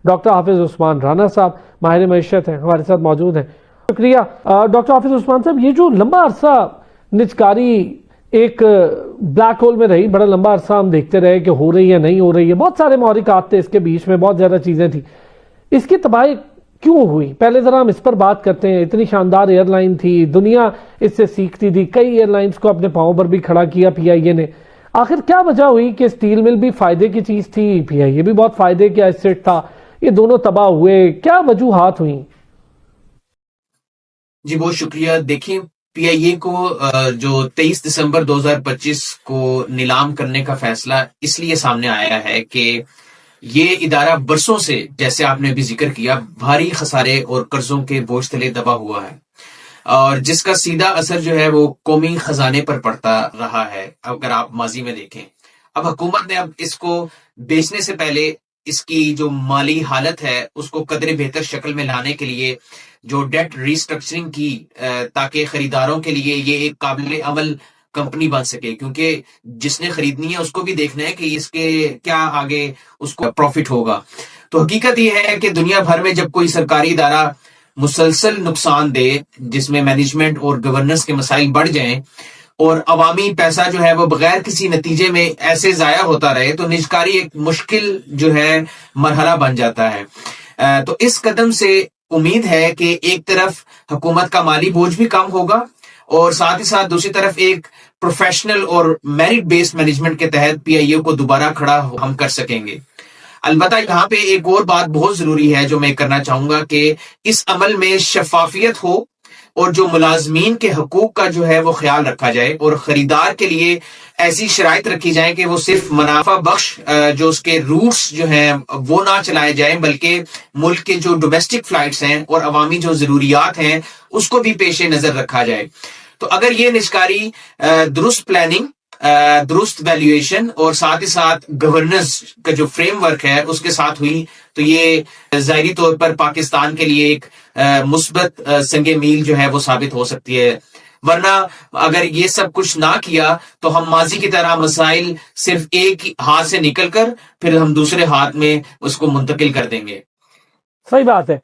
Doctor حافظ عثمان رانا صاحب ماہر معیشت ہیں، ہمارے ساتھ موجود ہیں. شکریہ. ڈاکٹر حافظ عثمان صاحب، یہ جو لمبا عرصہ نجکاری ایک بلیک ہول میں رہی، بڑا لمبا عرصہ ہم دیکھتے رہے کہ ہو رہی ہے نہیں ہو رہی ہے، بہت سارے محرکات تھے اس کے بیچ میں، بہت زیادہ چیزیں تھیں. اس کی تباہی کیوں ہوئی؟ پہلے ذرا ہم اس پر بات کرتے ہیں. اتنی شاندار ایئر لائن تھی، دنیا اس سے سیکھتی تھی، کئی ایئر لائنز کو اپنے پاؤں پر بھی کھڑا کیا پی آئی اے نے. آخر کیا وجہ ہوئی کہ اسٹیل مل بھی فائدے کی چیز تھی، پی آئی اے بھی بہت فائدے کا ایسٹ تھا، یہ دونوں تباہ ہوئے؟ کیا وجوہات ہوئیں؟ جی بہت شکریہ. دیکھیں، پی آئی اے کو جو 23 دسمبر 2025 کو نیلام کرنے کا فیصلہ اس لیے سامنے آیا ہے کہ یہ ادارہ برسوں سے، جیسے آپ نے ابھی ذکر کیا، بھاری خسارے اور قرضوں کے بوجھ تلے دبا ہوا ہے، اور جس کا سیدھا اثر جو ہے وہ قومی خزانے پر پڑتا رہا ہے. اگر آپ ماضی میں دیکھیں، اب حکومت نے اب اس کو بیچنے سے پہلے اس کی جو مالی حالت ہے اس کو قدرے بہتر شکل میں لانے کے لیے جو ڈیٹ ریسٹرکچرنگ کی، تاکہ خریداروں کے لیے یہ ایک قابل عمل کمپنی بن سکے، کیونکہ جس نے خریدنی ہے اس کو بھی دیکھنا ہے کہ اس کے کیا آگے اس کو پروفٹ ہوگا. تو حقیقت یہ ہے کہ دنیا بھر میں جب کوئی سرکاری ادارہ مسلسل نقصان دے، جس میں مینجمنٹ اور گورننس کے مسائل بڑھ جائیں اور عوامی پیسہ جو ہے وہ بغیر کسی نتیجے میں ایسے ضائع ہوتا رہے، تو نجکاری ایک مشکل جو ہے مرحلہ بن جاتا ہے. تو اس قدم سے امید ہے کہ ایک طرف حکومت کا مالی بوجھ بھی کم ہوگا، اور ساتھ ہی ساتھ دوسری طرف ایک پروفیشنل اور میرٹ بیسڈ مینجمنٹ کے تحت پی آئی اے کو دوبارہ کھڑا ہم کر سکیں گے. البتہ یہاں پہ ایک اور بات بہت ضروری ہے جو میں کرنا چاہوں گا، کہ اس عمل میں شفافیت ہو، اور جو ملازمین کے حقوق کا جو ہے وہ خیال رکھا جائے، اور خریدار کے لیے ایسی شرائط رکھی جائیں کہ وہ صرف منافع بخش جو اس کے روٹس جو ہیں وہ نہ چلائے جائیں، بلکہ ملک کے جو ڈومیسٹک فلائٹس ہیں اور عوامی جو ضروریات ہیں اس کو بھی پیش نظر رکھا جائے. تو اگر یہ نجکاری درست پلاننگ، درست ویلیویشن اور ساتھ ہی ساتھ گورننس کا جو فریم ورک ہے اس کے ساتھ ہوئی، تو یہ ظاہری طور پر پاکستان کے لیے ایک مثبت سنگ میل جو ہے وہ ثابت ہو سکتی ہے. ورنہ اگر یہ سب کچھ نہ کیا تو ہم ماضی کی طرح مسائل صرف ایک ہاتھ سے نکل کر پھر ہم دوسرے ہاتھ میں اس کو منتقل کر دیں گے. صحیح بات ہے.